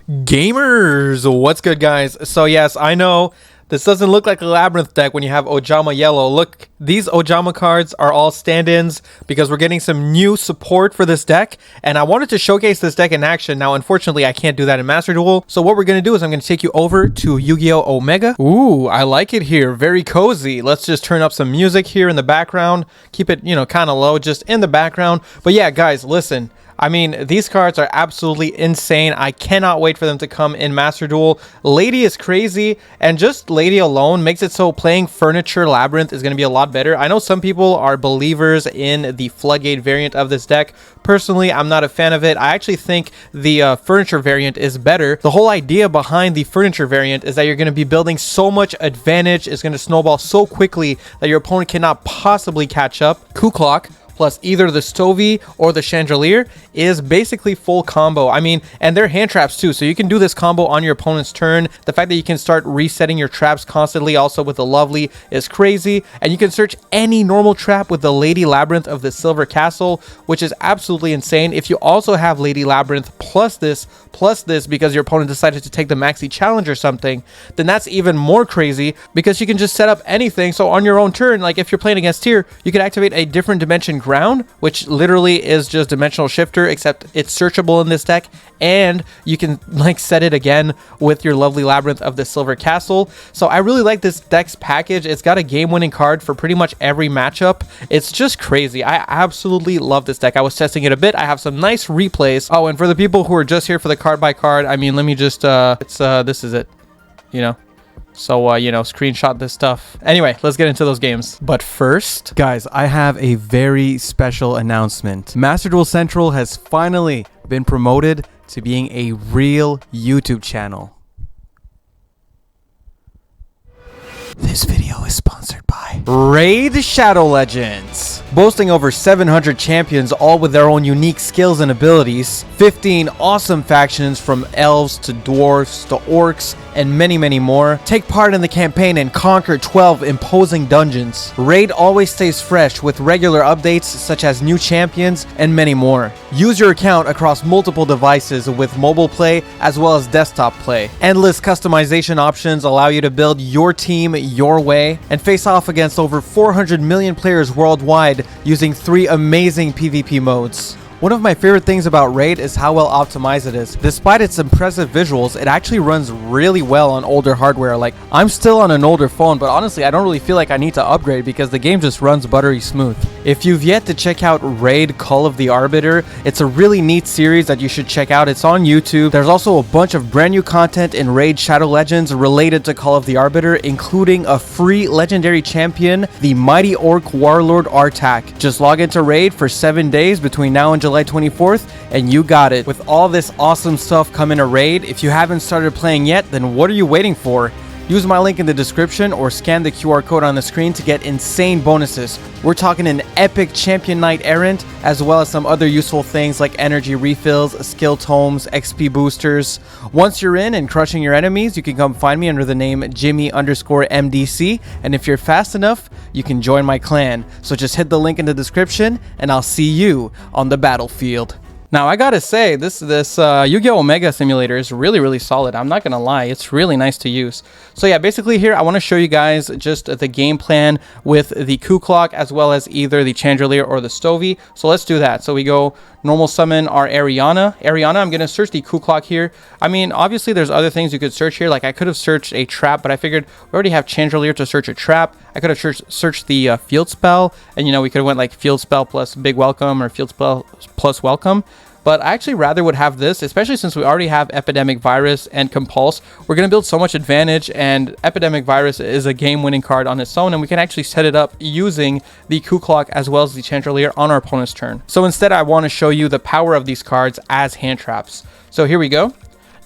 Gamers, what's good, guys? So yes, I know this doesn't look like a Labyrinth deck when you have Ojama yellow. Look, these Ojama cards are all stand-ins because we're getting some new support for this deck, and I wanted to showcase this deck in action. Now, unfortunately, I can't do that in Masterduel, so what we're going to do is I'm going to take you over to Yu-Gi-Oh! Omega. Ooh, I like it here. Very cozy. Let's just turn up some music here in the background. Keep it, kind of low, just in the background. But yeah, guys, listen. I mean, these cards are absolutely insane. I cannot wait for them to come in Masterduel. Lady is crazy, and just Lady alone makes it so playing Furniture Labyrinth is going to be a lot better. I know some people are believers in the Floodgate variant of this deck. Personally, I'm not a fan of it. I actually think the Furniture variant is better. The whole idea behind the Furniture variant is that you're going to be building so much advantage. It's going to snowball so quickly that your opponent cannot possibly catch up. Coup Clock plus either the Stovey or the Chandelier is basically full combo. I mean, and they're hand traps too, so you can do this combo on your opponent's turn. The fact that you can start resetting your traps constantly also with the Lovely is crazy, and you can search any normal trap with the Lady Labyrinth of the Silver Castle, which is absolutely insane. If you also have Lady Labyrinth plus this because your opponent decided to take the Maxi Challenge or something, then that's even more crazy because you can just set up anything. So on your own turn, like if you're playing against tier, you can activate a different dimension ground, which literally is just Dimensional Shifter, except it's searchable in this deck, and you can like set it again with your Lovely Labyrinth of the Silver Castle. So I really like this deck's package. It's got a game-winning card for pretty much every matchup. It's just crazy. I absolutely love this deck. I was testing it a bit. I have some nice replays. Oh, and for the people who are just here for the card by card, I mean, let me just this is it, So, screenshot this stuff. Anyway, let's get into those games. But first, guys, I have a very special announcement. Masterduel Central has finally been promoted to being a real YouTube channel. This video is sponsored by Raid Shadow Legends. Boasting over 700 champions, all with their own unique skills and abilities, 15 awesome factions from elves to dwarfs to orcs, and many, many more. Take part in the campaign and conquer 12 imposing dungeons. Raid always stays fresh with regular updates such as new champions and many more. Use your account across multiple devices with mobile play as well as desktop play. Endless customization options allow you to build your team your way and face off against over 400 million players worldwide using 3 amazing PvP modes. One of my favorite things about Raid is how well optimized it is. Despite its impressive visuals, it actually runs really well on older hardware. Like, I'm still on an older phone, but honestly, I don't really feel like I need to upgrade because the game just runs buttery smooth. If you've yet to check out Raid Call of the Arbiter, it's a really neat series that you should check out. It's on YouTube. There's also a bunch of brand new content in Raid Shadow Legends related to Call of the Arbiter, including a free legendary champion, the Mighty Orc Warlord Artak. Just log into Raid for 7 days between now and July 24th, and you got it. With all this awesome stuff coming to Raid, if you haven't started playing yet, then what are you waiting for? Use my link in the description or scan the QR code on the screen to get insane bonuses. We're talking an epic Champion Knight Errant, as well as some other useful things like energy refills, skill tomes, XP boosters. Once you're in and crushing your enemies, you can come find me under the name Jimmy_MDC, and if you're fast enough, you can join my clan. So just hit the link in the description, and I'll see you on the battlefield. Now, I gotta say, this Yu-Gi-Oh! Omega simulator is really, really solid. I'm not gonna lie, it's really nice to use. So yeah, basically here, I want to show you guys just the game plan with the Coup Clock, as well as either the Chandelier or the Stovey. So let's do that. So we go normal summon our Ariana. I'm gonna search the Coup Clock here. I mean, obviously, there's other things you could search here. Like, I could have searched a trap, but I figured we already have Chandelier to search a trap. I could have searched the Field Spell, and, we could have went like Field Spell plus Big Welcome or Field Spell plus Welcome. But I actually rather would have this, especially since we already have Epidemic Virus and Compulse. We're going to build so much advantage, and Epidemic Virus is a game-winning card on its own, and we can actually set it up using the Coup Clock as well as the Chandelier on our opponent's turn. So instead, I want to show you the power of these cards as hand traps. So here we go.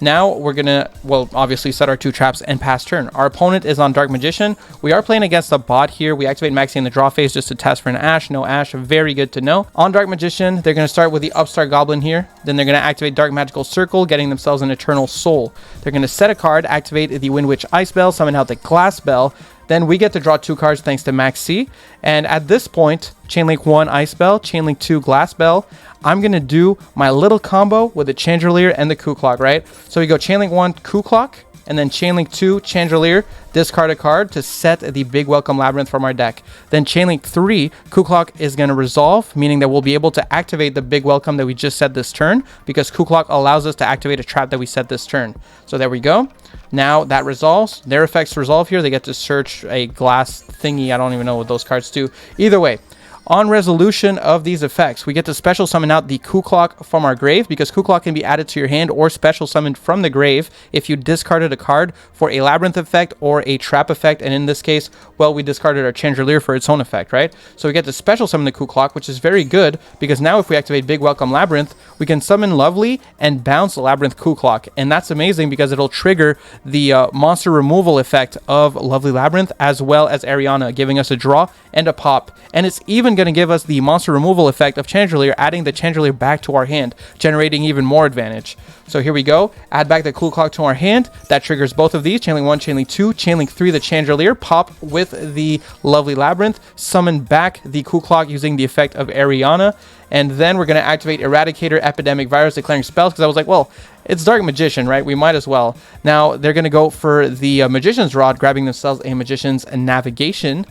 Now we're gonna, obviously set our 2 traps and pass turn. Our opponent is on Dark Magician. We are playing against a bot here. We activate Maxi in the draw phase just to test for an Ash. No Ash, very good to know. On Dark Magician, they're gonna start with the Upstart Goblin here. Then they're gonna activate Dark Magical Circle, getting themselves an Eternal Soul. They're gonna set a card, activate the Wind Witch Ice Bell, summon out the Glass Bell. then we get to draw 2 cards thanks to Max C. And at this point, Chainlink 1 Ice Bell, Chainlink 2 Glass Bell. I'm going to do my little combo with the Chandelier and the Coup Clock, right? So we go Chainlink 1 Coup Clock, and then Chainlink 2 Chandelier, discard a card to set the Big Welcome Labyrinth from our deck. Then Chainlink 3 Coup Clock is going to resolve, meaning that we'll be able to activate the Big Welcome that we just set this turn, because Coup Clock allows us to activate a trap that we set this turn. So there we go. Now that resolves. Their effects resolve here. They get to search a glass thingy. I don't even know what those cards do. Either way, on resolution of these effects, we get to special summon out the Coup Clock from our grave, because Coup Clock can be added to your hand or special summoned from the grave if you discarded a card for a Labyrinth effect or a trap effect. And in this case, well, we discarded our Chandelier for its own effect, right? So we get to special summon the Coup Clock, which is very good, because now if we activate Big Welcome Labyrinth, we can summon Lovely and bounce Labyrinth Coup Clock. And that's amazing because it'll trigger the monster removal effect of Lovely Labyrinth as well as Ariana, giving us a draw and a pop. And it's even going to give us the monster removal effect of Chandelier, adding the Chandelier back to our hand, generating even more advantage. So here we go. Add back the Coup Clock to our hand. That triggers both of these. Chainlink 1, Chainlink 2, Chainlink 3, the Chandelier. Pop with the Lovely Labyrinth. Summon back the Coup Clock using the effect of Ariana. And then we're going to activate Eradicator, Epidemic Virus, declaring spells, because I was like, well, it's Dark Magician, right? We might as well. Now, they're going to go for the Magician's Rod, grabbing themselves a Magician's Navigation.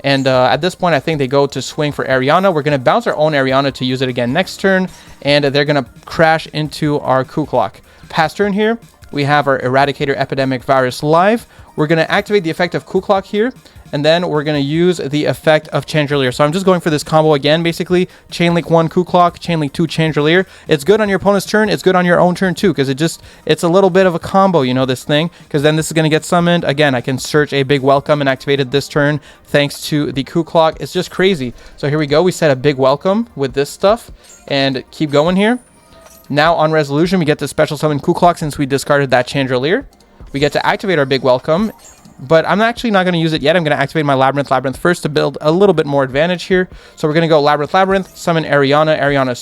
And at this point, I think they go to swing for Ariana. We're going to bounce our own Ariana to use it again next turn. And they're going to crash into our Coup Clock. Past turn here, we have our Eradicator Epidemic Virus live. We're going to activate the effect of Coup Clock here. And then we're going to use the effect of Chandelier. So I'm just going for this combo again, basically. Chainlink 1 Coup Clock, Chainlink 2 Chandelier. It's good on your opponent's turn. It's good on your own turn too, because it's a little bit of a combo, you know, this thing. Because then this is going to get summoned. Again, I can search a Big Welcome and activate it this turn thanks to the Coup Clock. It's just crazy. So here we go. We set a Big Welcome with this stuff and keep going here. Now on resolution, we get to special summon Coup Clock since we discarded that Chandelier. We get to activate our Big Welcome. But I'm actually not going to use it yet. I'm going to activate my Labyrinth first to build a little bit more advantage here. So we're going to go Labyrinth, summon Ariana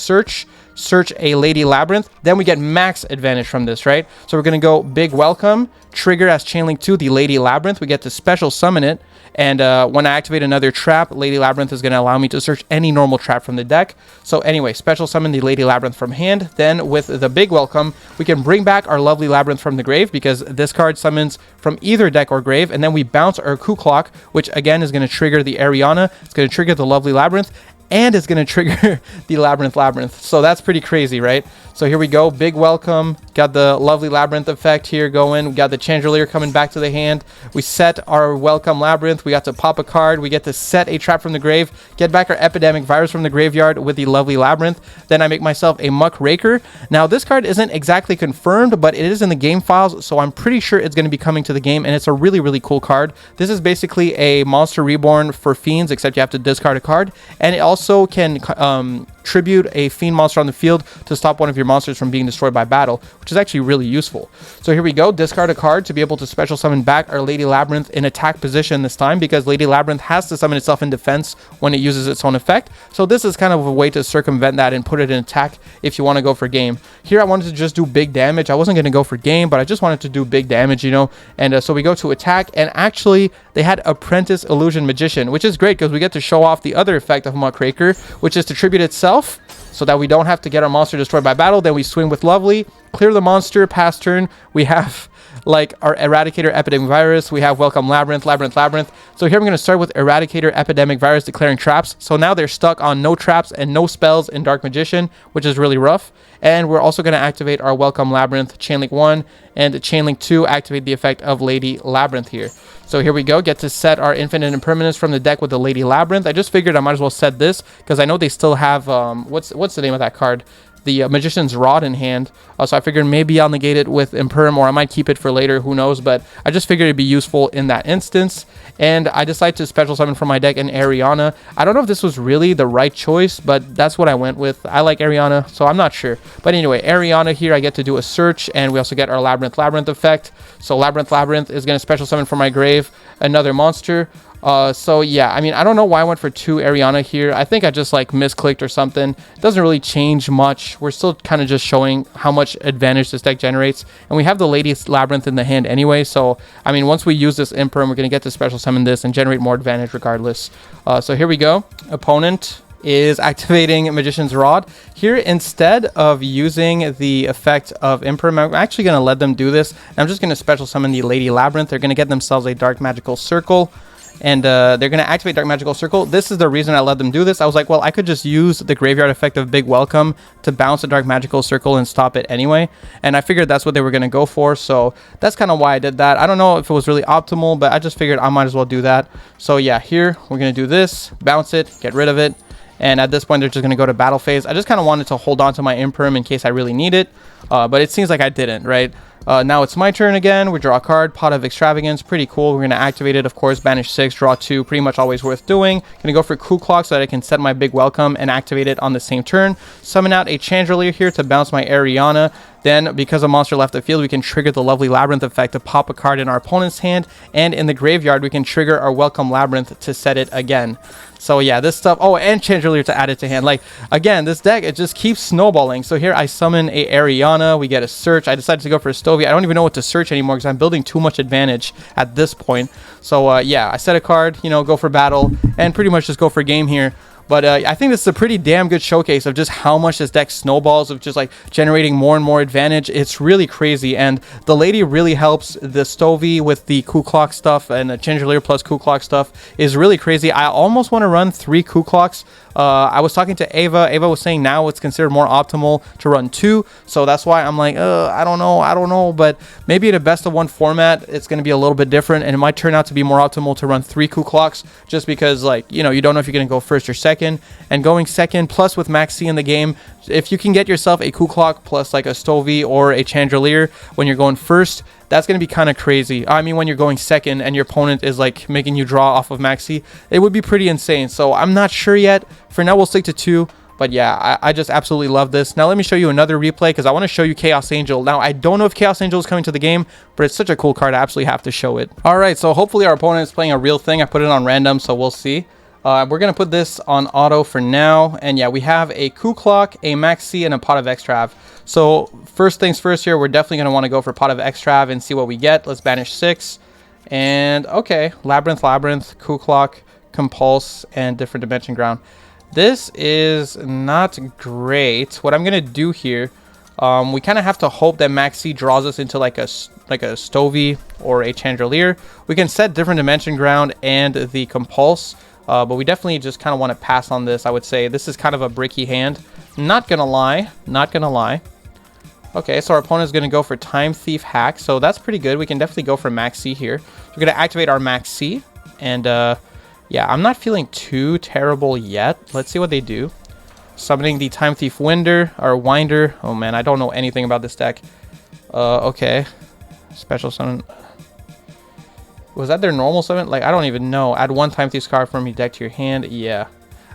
search a Lady Labyrinth. Then we get max advantage from this, right? So we're going to go Big Welcome, trigger as Chainlink 2, the Lady Labyrinth. We get to special summon it. And when I activate another trap, Lady Labyrinth is going to allow me to search any normal trap from the deck. So anyway, special summon the Lady Labyrinth from hand. Then with the Big Welcome, we can bring back our Lovely Labyrinth from the grave, because this card summons from either deck or grave. And then we bounce our Coup Clock, which again is going to trigger the Ariana. It's going to trigger the Lovely Labyrinth. And it's going to trigger the Labyrinth. So that's pretty crazy, right? So here we go. Big Welcome. Got the Lovely Labyrinth effect here going. We got the Chandelier coming back to the hand. We set our Welcome Labyrinth. We got to pop a card. We get to set a trap from the grave. Get back our Epidemic Virus from the graveyard with the Lovely Labyrinth. Then I make myself a Muckraker. Now, this card isn't exactly confirmed, but it is in the game files, so I'm pretty sure it's going to be coming to the game, and it's a really, really cool card. This is basically a Monster Reborn for Fiends, except you have to discard a card. And it also can tribute a Fiend monster on the field to stop one of your monsters from being destroyed by battle, which is actually really useful. So here we go. Discard a card to be able to special summon back our Lady Labyrinth in attack position this time, because Lady Labyrinth has to summon itself in defense when it uses its own effect. So this is kind of a way to circumvent that and put it in attack if you want to go for game. Here I wanted to just do big damage. I wasn't going to go for game, but I just wanted to do big damage, you know. And so we go to attack, and actually they had Apprentice Illusion Magician, which is great because we get to show off the other effect of Muckraker, which is to tribute itself, so that we don't have to get our monster destroyed by battle. Then we swing with Lovely, clear the monster. Past turn, we have like our Eradicator Epidemic Virus. We have Welcome Labyrinth. So here I'm going to start with Eradicator Epidemic Virus declaring traps. So now they're stuck on no traps and no spells in Dark Magician, which is really rough. And we're also going to activate our Welcome Labyrinth, Chainlink 1, and Chainlink 2, activate the effect of Lady Labyrinth here. So here we go. Get to set our Infinite Impermanence from the deck with the Lady Labyrinth. I just figured I might as well set this because I know they still have, what's the name of that card? The Magician's Rod in hand. So I figured maybe I'll negate it with Imperm, or I might keep it for later, who knows, but I just figured it'd be useful in that instance. And I decided to special summon from my deck an Ariana. I don't know if this was really the right choice, but that's what I went with. I like Ariana, so I'm not sure. But anyway, Ariana here, I get to do a search, and we also get our Labyrinth effect. So Labyrinth is going to special summon from my grave another monster. So yeah, I mean, I don't know why I went for 2 Ariana here. I think I just like misclicked or something. It doesn't really change much. We're still kind of just showing how much advantage this deck generates. And we have the Lady's Labyrinth in the hand anyway. So, I mean, once we use this Imperm, we're going to get to special summon this and generate more advantage regardless. So here we go. Opponent is activating Magician's Rod. Here, instead of using the effect of Imperm, I'm actually going to let them do this. I'm just going to special summon the Lady Labyrinth. They're going to get themselves a Dark Magical Circle. And they're going to activate Dark Magical Circle. This is the reason I let them do this. I was like, well, I could just use the graveyard effect of Big Welcome to bounce a Dark Magical Circle and stop it anyway. And I figured that's what they were going to go for. So that's kind of why I did that. I don't know if it was really optimal, but I just figured I might as well do that. So yeah, here we're going to do this, bounce it, get rid of it. And at this point, they're just going to go to battle phase. I just kind of wanted to hold on to my Imperm in case I really need it. But it seems like I didn't, right? Now it's my turn again. We draw a card, Pot of Extravagance. Pretty cool. We're going to activate it, of course. Banish 6, draw 2. Pretty much always worth doing. Going to go for Coup Clock so that I can set my Big Welcome and activate it on the same turn. Summon out a Chandelier here to bounce my Ariana. Then, because a monster left the field, we can trigger the lovely Labyrinth effect to pop a card in our opponent's hand. And in the graveyard, we can trigger our Welcome Labyrinth to set it again. So yeah, this stuff. Oh, and Chandelier to add it to hand. Like, again, this deck, it just keeps snowballing. So here I summon a Ariana. We get a search. I decided to go for a Stovey. I don't even know what to search anymore because I'm building too much advantage at this point. So yeah, I set a card, you know, go for battle, and pretty much just go for game here. But I think this is a pretty damn good showcase of just how much this deck snowballs, of just like generating more and more advantage. It's really crazy. And the Lady really helps. The Stovey with the Coup Clock stuff and the Chandelier plus Coup Clock stuff is really crazy. I almost want to run 3 Coup Clocks. I was talking to Ava. Ava was saying now it's considered more optimal to run 2. So that's why I'm like, I don't know. But maybe in a best of 1 format, it's going to be a little bit different. And it might turn out to be more optimal to run 3 Coup Clocks just because, like, you know, you don't know if you're going to go first or second. And going second, plus with Max C in the game, if you can get yourself a Coup Clock plus like a Stovey or a Chandelier when you're going first, that's going to be kind of crazy. I mean, when you're going second and your opponent is like making you draw off of Maxi, it would be pretty insane. So I'm not sure yet. For now, we'll stick to 2. But yeah, I just absolutely love this. Now let me show you another replay because I want to show you Chaos Angel. Now, I don't know if Chaos Angel is coming to the game, but it's such a cool card. I absolutely have to show it. All right, so hopefully our opponent is playing a real thing. I put it on random, so we'll see. We're going to put this on auto for now. And yeah, we have a Coup Clock, a Maxi, and a Pot of Extrav. So first things first here, we're definitely going to want to go for Pot of Extrav and see what we get. Let's banish 6. And okay, Labyrinth, Coup Clock, Compulse, and Different Dimension Ground. This is not great. What I'm going to do here, we kind of have to hope that Maxi draws us into like a Stovey or a Chandelier. We can set Different Dimension Ground and the Compulse. But we definitely just kind of want to pass on this, I would say. This is kind of a bricky hand. Not going to lie. Not going to lie. Okay, so our opponent is going to go for Time Thief Hack. So that's pretty good. We can definitely go for Max C here. We're going to activate our Max C. And yeah, I'm not feeling too terrible yet. Let's see what they do. Summoning the Time Thief Winder. Oh man, I don't know anything about this deck. Okay. Special summon. Was that their normal summon? Like, I don't even know. Add 1 Time Thief card from your deck to your hand. Yeah.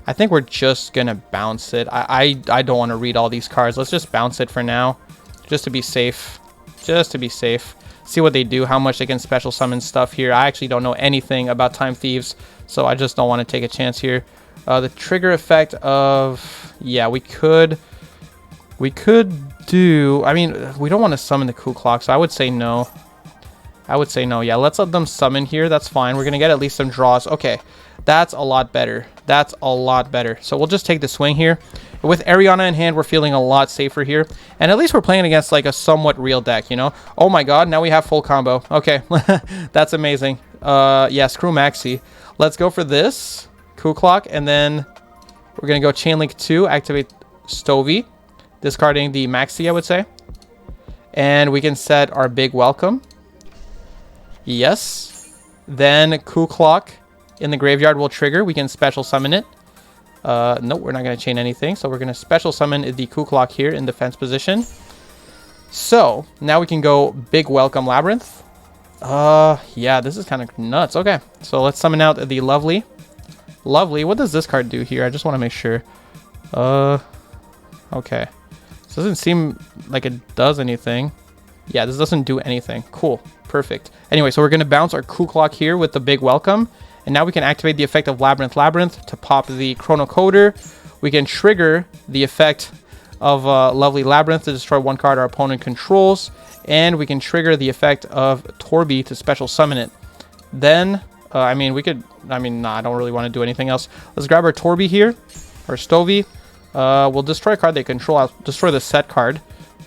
I think we're just going to bounce it. I don't want to read all these cards. Let's just bounce it for now. Just to be safe. Just to be safe. See what they do. How much they can special summon stuff here. I actually don't know anything about Time Thieves. So I just don't want to take a chance here. The trigger effect of... Yeah, we could do... I mean, we don't want to summon the Coup Clock. So I would say no. Yeah, let's let them summon here. That's fine. We're going to get at least some draws. Okay, that's a lot better. So we'll just take the swing here. With Ariana in hand, we're feeling a lot safer here. And at least we're playing against like a somewhat real deck, you know? Oh my god, now we have full combo. Okay, that's amazing. Yeah, screw Maxi. Let's go for this. Coup Clock, and then we're going to go Chain Link 2, activate Stovey. Discarding the Maxi, I would say. And we can set our Big Welcome. Yes. Then Coup Clock in the graveyard will trigger. We can special summon it. Nope, we're not going to chain anything. So we're going to special summon the Coup Clock here in defense position. So now we can go Big Welcome Labyrinth. Yeah, this is kind of nuts. Okay, so let's summon out the Lovely. What does this card do here? I just want to make sure. Okay. This doesn't seem like it does anything. Yeah, this doesn't do anything. Cool. Perfect. Anyway, so we're going to bounce our Coup Clock here with the Big Welcome. And now we can activate the effect of Labyrinth to pop the Chronocoder. We can trigger the effect of Lovely Labyrinth to destroy one card our opponent controls. And we can trigger the effect of Torby to special summon it. Then, nah, I don't really want to do anything else. Let's grab our Torby here, or Stovey. We'll destroy a card they control. I'll destroy the set card.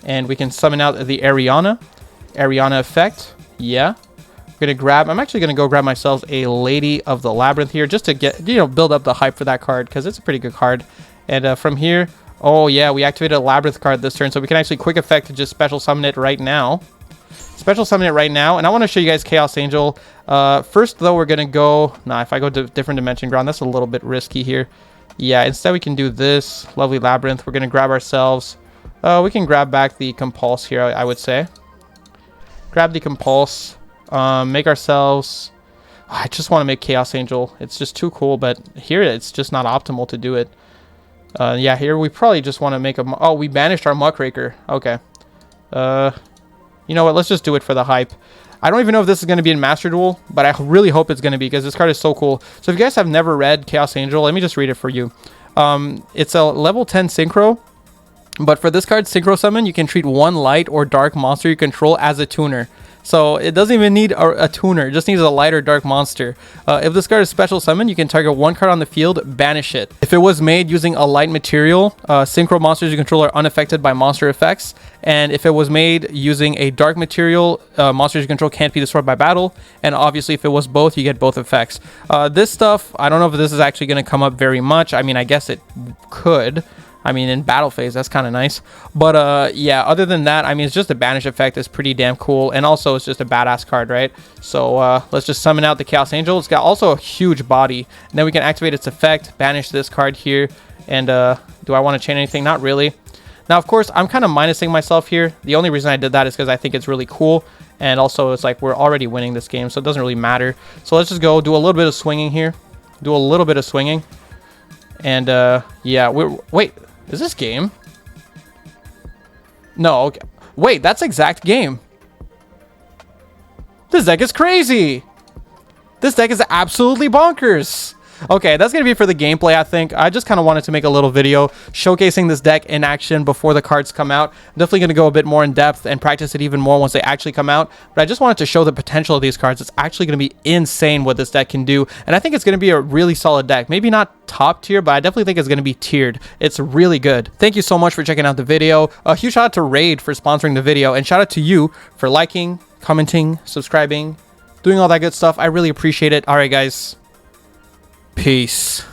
And we can summon out the Ariana effect. Yeah. I'm actually going to go grab myself a Lady of the Labyrinth here just to get, build up the hype for that card because it's a pretty good card. And from here, oh yeah, we activated a Labyrinth card this turn, so we can actually quick effect to just special summon it right now. Special summon it right now, and I want to show you guys Chaos Angel. First, though, we're going to go... Nah, if I go to different dimension ground, that's a little bit risky here. Yeah, instead we can do this. Lovely Labyrinth. We're going to grab ourselves... we can grab back the Compulse here, I would say. Grab the Compulse. Make ourselves... I just want to make Chaos Angel. It's just too cool, but here it's just not optimal to do it. Yeah, here we probably just want to make a... Oh, we banished our Muckraker. Okay. You know what? Let's just do it for the hype. I don't even know if this is going to be in Masterduel, but I really hope it's going to be because this card is so cool. So if you guys have never read Chaos Angel, let me just read it for you. It's a level 10 Synchro. But for this card, Synchro Summon, you can treat one light or dark monster you control as a tuner. So it doesn't even need a tuner. It just needs a light or dark monster. If this card is special summon, you can target one card on the field, banish it. If it was made using a light material, synchro monsters you control are unaffected by monster effects. And if it was made using a dark material, monsters you control can't be destroyed by battle. And obviously, if it was both, you get both effects. This stuff, I don't know if this is actually going to come up very much. I mean, I guess it could. I mean, in battle phase, that's kind of nice. But yeah, other than that, I mean, it's just a banish effect. It's pretty damn cool. And also, it's just a badass card, right? So let's just summon out the Chaos Angel. It's got also a huge body. And then we can activate its effect, banish this card here. And do I want to chain anything? Not really. Now, of course, I'm kind of minusing myself here. The only reason I did that is because I think it's really cool. And also, it's like we're already winning this game, so it doesn't really matter. So let's just go do a little bit of swinging here. Do a little bit of swinging. And yeah, wait. Is this game? No, okay. Wait, that's exact game. This deck is crazy. This deck is absolutely bonkers. Okay, that's going to be it for the gameplay, I think. I just kind of wanted to make a little video showcasing this deck in action before the cards come out. I'm definitely going to go a bit more in depth and practice it even more once they actually come out. But I just wanted to show the potential of these cards. It's actually going to be insane what this deck can do. And I think it's going to be a really solid deck. Maybe not top tier, but I definitely think it's going to be tiered. It's really good. Thank you so much for checking out the video. A huge shout out to Raid for sponsoring the video. And shout out to you for liking, commenting, subscribing, doing all that good stuff. I really appreciate it. All right, guys. Peace.